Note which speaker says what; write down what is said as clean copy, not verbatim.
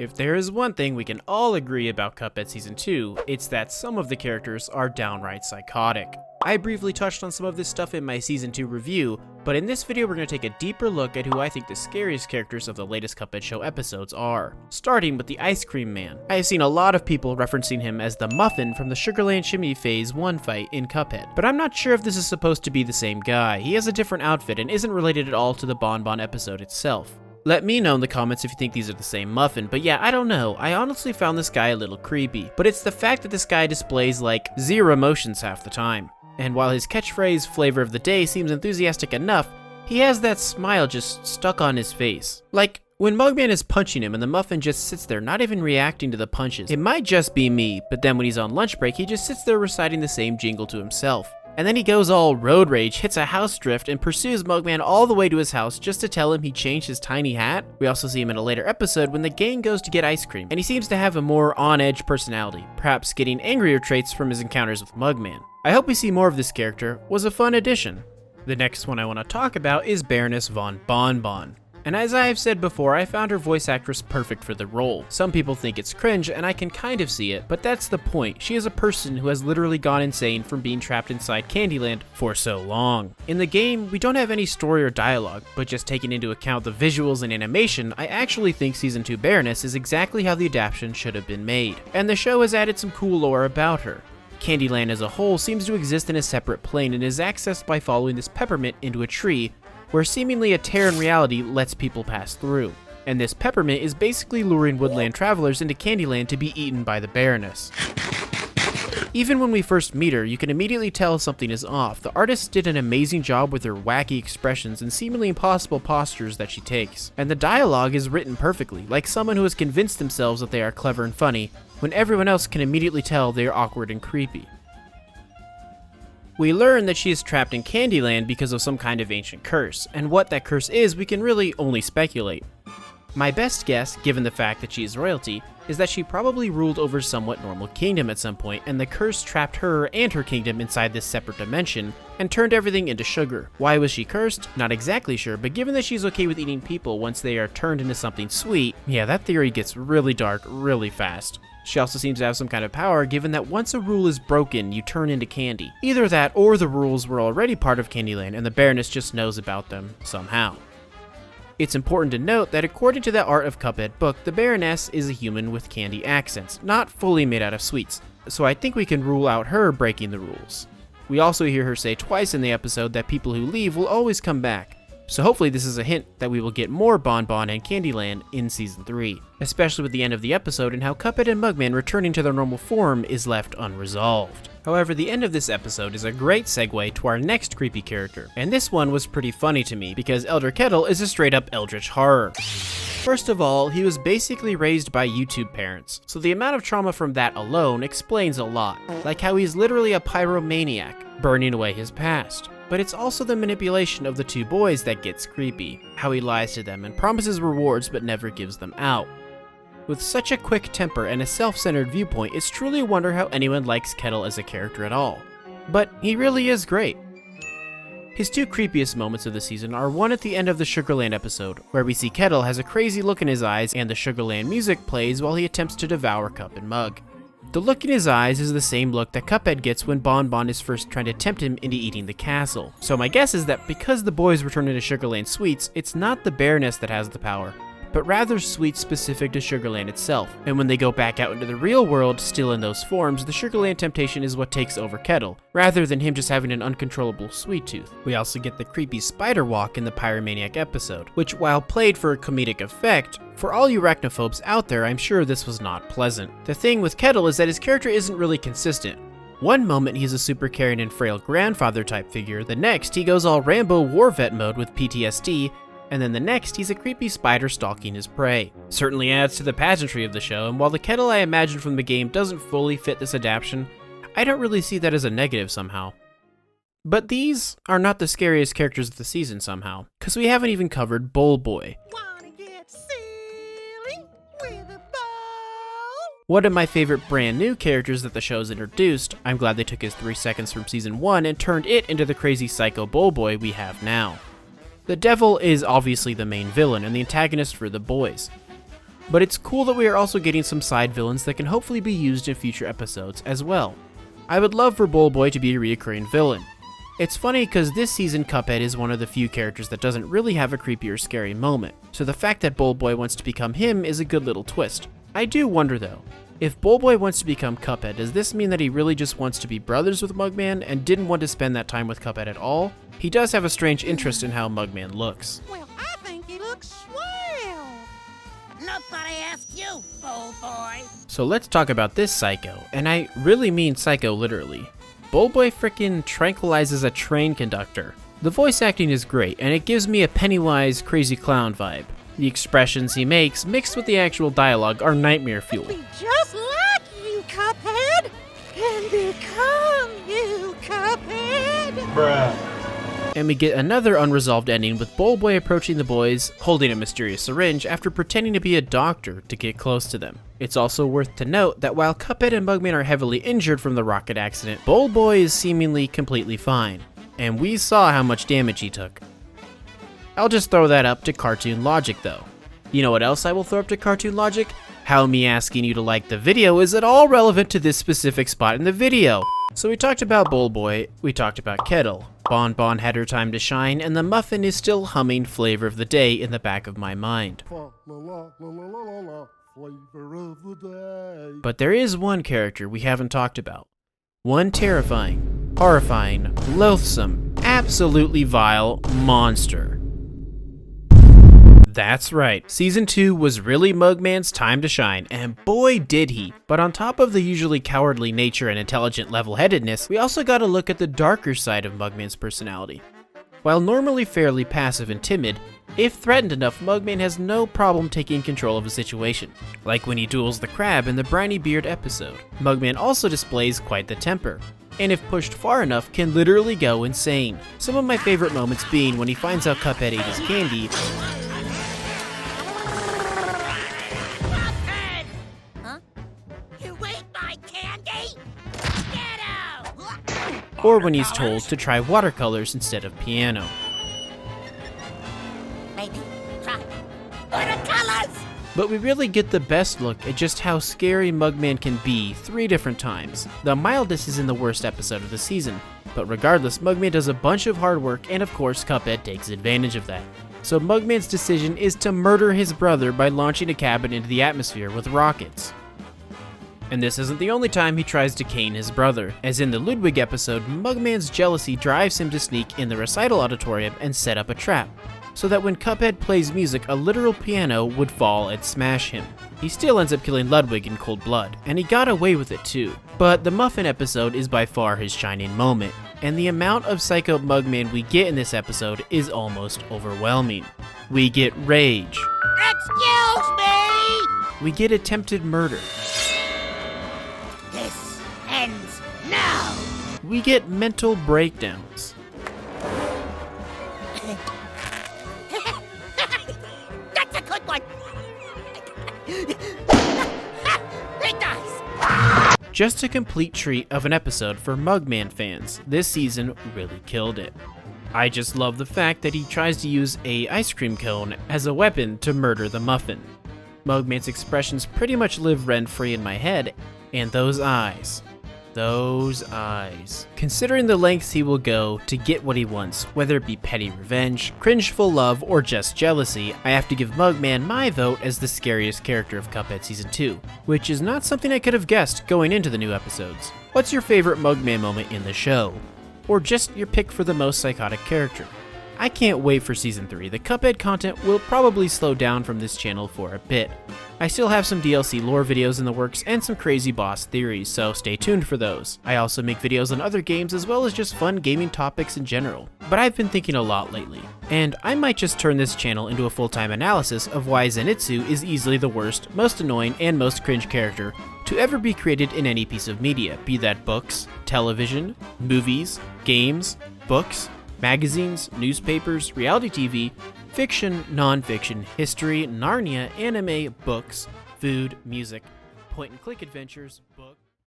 Speaker 1: If there is one thing we can all agree about Cuphead Season 2, it's that some of the characters are downright psychotic. I briefly touched on some of this stuff in my Season 2 review, but in this video we're going to take a deeper look at who I think the scariest characters of the latest Cuphead show episodes are. Starting with the Ice Cream Man. I have seen a lot of people referencing him as the Muffin from the Sugerland Shimmy Phase 1 fight in Cuphead, but I'm not sure if this is supposed to be the same guy. He has a different outfit and isn't related at all to the Bonbon episode itself. Let me know in the comments if you think these are the same Muffin, but yeah, I don't know. I honestly found this guy a little creepy, but it's the fact that this guy displays like zero emotions half the time. And while his catchphrase flavor of the day seems enthusiastic enough, he has that smile just stuck on his face. Like, when Mugman is punching him and the Muffin just sits there not even reacting to the punches. It might just be me, but then when he's on lunch break, he just sits there reciting the same jingle to himself. And then he goes all road rage, hits a house drift, and pursues Mugman all the way to his house just to tell him he changed his tiny hat. We also see him in a later episode when the gang goes to get ice cream, and he seems to have a more on-edge personality, perhaps getting angrier traits from his encounters with Mugman. I hope we see more of this character. Was a fun addition. The next one I want to talk about is Baroness von Bonbon. And as I have said before, I found her voice actress perfect for the role. Some people think it's cringe, and I can kind of see it, but that's the point. She is a person who has literally gone insane from being trapped inside Candyland for so long. In the game, we don't have any story or dialogue, but just taking into account the visuals and animation, I actually think Season 2 Baroness is exactly how the adaptation should have been made. And the show has added some cool lore about her. Candyland as a whole seems to exist in a separate plane and is accessed by following this peppermint into a tree, where seemingly a tear in reality lets people pass through. And this peppermint is basically luring woodland travelers into Candyland to be eaten by the Baroness. Even when we first meet her, you can immediately tell something is off. The artist did an amazing job with her wacky expressions and seemingly impossible postures that she takes. And the dialogue is written perfectly, like someone who has convinced themselves that they are clever and funny, when everyone else can immediately tell they are awkward and creepy. We learn that she is trapped in Candyland because of some kind of ancient curse, and what that curse is we can really only speculate. My best guess, given the fact that she is royalty, is that she probably ruled over a somewhat normal kingdom at some point, and the curse trapped her and her kingdom inside this separate dimension, and turned everything into sugar. Why was she cursed? Not exactly sure, but given that she's okay with eating people once they are turned into something sweet, yeah, that theory gets really dark really fast. She also seems to have some kind of power, given that once a rule is broken, you turn into candy. Either that, or the rules were already part of Candyland, and the Baroness just knows about them somehow. It's important to note that according to the Art of Cuphead book, the Baroness is a human with candy accents, not fully made out of sweets, so I think we can rule out her breaking the rules. We also hear her say twice in the episode that people who leave will always come back. So hopefully this is a hint that we will get more Bonbon and Candyland in Season 3, especially with the end of the episode and how Cuphead and Mugman returning to their normal form is left unresolved. However, the end of this episode is a great segue to our next creepy character, and this one was pretty funny to me because Elder Kettle is a straight up eldritch horror. First of all, he was basically raised by YouTube parents, so the amount of trauma from that alone explains a lot, like how he's literally a pyromaniac, burning away his past. But it's also the manipulation of the two boys that gets creepy, how he lies to them and promises rewards but never gives them out. With such a quick temper and a self-centered viewpoint, it's truly a wonder how anyone likes Kettle as a character at all. But he really is great. His two creepiest moments of the season are one at the end of the Sugerland episode, where we see Kettle has a crazy look in his eyes and the Sugerland music plays while he attempts to devour Cup and Mug. The look in his eyes is the same look that Cuphead gets when Bonbon is first trying to tempt him into eating the castle. So my guess is that because the boys return into Sugerland sweets, it's not the Baroness that has the power, but rather sweets specific to Sugerland itself. And when they go back out into the real world, still in those forms, the Sugerland temptation is what takes over Kettle, rather than him just having an uncontrollable sweet tooth. We also get the creepy spider walk in the Pyromaniac episode, which while played for a comedic effect, for all you arachnophobes out there, I'm sure this was not pleasant. The thing with Kettle is that his character isn't really consistent. One moment he's a super caring and frail grandfather type figure, the next he goes all Rambo war vet mode with PTSD, and then the next he's a creepy spider stalking his prey. Certainly adds to the pageantry of the show, and while the Kettle I imagine from the game doesn't fully fit this adaptation, I don't really see that as a negative somehow. But these are not the scariest characters of the season somehow, because we haven't even covered Bowlboy. One of my favorite brand new characters that the show's introduced. I'm glad they took his 3 seconds from Season 1 and turned it into the crazy psycho Bowlboy we have now. The devil is obviously the main villain and the antagonist for the boys. but it's cool that we are also getting some side villains that can hopefully be used in future episodes as well. I would love for Bowlboy to be a reoccurring villain. It's funny because this season Cuphead is one of the few characters that doesn't really have a creepy or scary moment, so the fact that Bowlboy wants to become him is a good little twist. I do wonder though, if Bowlboy wants to become Cuphead, does this mean that he really just wants to be brothers with Mugman and didn't want to spend that time with Cuphead at all? He does have a strange interest in how Mugman looks.
Speaker 2: Well, I think he looks swell. Nobody asked you, Bowlboy.
Speaker 1: So let's talk about this psycho, and I really mean psycho literally. Bowlboy frickin' tranquilizes a train conductor. The voice acting is great, and it gives me a Pennywise crazy clown vibe. The expressions he makes, mixed with the actual dialogue, are nightmare fuel.
Speaker 2: Be just like you, Cuphead, and become you, Cuphead.
Speaker 3: Bruh.
Speaker 1: And we get another unresolved ending with Bowlboy approaching the boys, holding a mysterious syringe after pretending to be a doctor to get close to them. It's also worth to note that while Cuphead and Mugman are heavily injured from the rocket accident, Bowlboy is seemingly completely fine. And we saw how much damage he took. I'll just throw that up to cartoon logic though. You know what else I will throw up to cartoon logic? How me asking you to like the video is at all relevant to this specific spot in the video. So we talked about Bowlboy, we talked about Kettle. Bon Bon had her time to shine, and the Muffin is still humming Flavor of the Day in the back of my mind. But there is one character we haven't talked about. One terrifying, horrifying, loathsome, absolutely vile monster. That's right, Season 2 was really Mugman's time to shine, and boy did he. But on top of the usually cowardly nature and intelligent level-headedness, we also got a look at the darker side of Mugman's personality. While normally fairly passive and timid, if threatened enough, Mugman has no problem taking control of a situation. Like when he duels the crab in the Briny Beard episode. Mugman also displays quite the temper, and if pushed far enough, can literally go insane. Some of my favorite moments being when he finds out Cuphead ate his candy, or when he's told to try watercolors instead of piano.
Speaker 2: Maybe try watercolors.
Speaker 1: But we really get the best look at just how scary Mugman can be 3 different times. The mildest is in the worst episode of the season, but regardless, Mugman does a bunch of hard work, and of course Cuphead takes advantage of that. So Mugman's decision is to murder his brother by launching a cabin into the atmosphere with rockets. And this isn't the only time he tries to cane his brother, as in the Ludwig episode, Mugman's jealousy drives him to sneak in the recital auditorium and set up a trap, so that when Cuphead plays music, a literal piano would fall and smash him. He still ends up killing Ludwig in cold blood, and he got away with it too. But the Muffin episode is by far his shining moment, and the amount of psycho Mugman we get in this episode is almost overwhelming. We get rage.
Speaker 2: Excuse me!
Speaker 1: We get attempted murder.
Speaker 2: This ends now!
Speaker 1: We get mental breakdowns.
Speaker 2: That's a good one! It does!
Speaker 1: Just a complete treat of an episode for Mugman fans. This season really killed it. I just love the fact that he tries to use a ice cream cone as a weapon to murder the Muffin. Mugman's expressions pretty much live rent-free in my head, and those eyes. Considering the lengths he will go to get what he wants, whether it be petty revenge, cringeful love, or just jealousy, I have to give Mugman my vote as the scariest character of Cuphead Season 2, which is not something I could have guessed going into the new episodes. What's your favorite Mugman moment in the show? Or just your pick for the most psychotic character? I can't wait for Season 3. The Cuphead content will probably slow down from this channel for a bit. I still have some DLC lore videos in the works and some crazy boss theories, so stay tuned for those. I also make videos on other games as well as just fun gaming topics in general. But I've been thinking a lot lately, and I might just turn this channel into a full-time analysis of why Zenitsu is easily the worst, most annoying, and most cringe character to ever be created in any piece of media, be that books, television, movies, games, books, magazines, newspapers, reality TV, fiction, non-fiction, history, Narnia, anime, books, food, music, point-and-click adventures, books.